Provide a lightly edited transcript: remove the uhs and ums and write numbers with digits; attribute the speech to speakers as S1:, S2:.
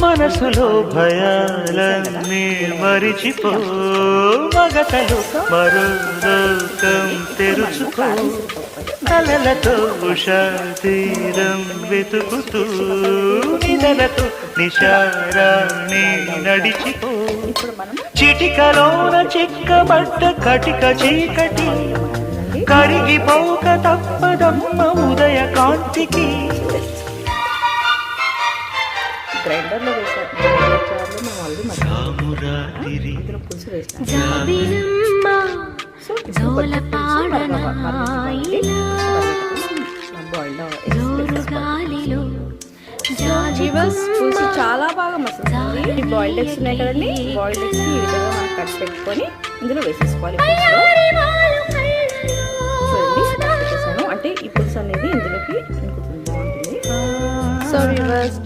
S1: మనసులో భయాలన్నీ మరిచిపో, మగతలు మరో లోకం తెరుచుకో, కలలతో ఉషా తీరం వెతుకుతూ, నిదలతో నిశారాణి నడిచిపో. చిటికలోన చిక్కబడ్డ కటిక చీకటి కరిగిపోక తప్పదమ్మ ఉదయ కాంతికి.
S2: గ్రైండర్లో వేసారు చాలా బాగా మసాలా. ఈ బాయిల్డ్ ఎగ్స్ ఉన్నాయి కదండి, బాయిల్డ్ ఎగ్స్ ఈ విధంగా మనం కట్ పెట్టుకొని ఇందులో వేసేసుకోవాలి. చూడండి అంటే ఈ పులుసు అనేది ఇందులోకి ఇంకుతుంది, బాగుంటుంది. So viewers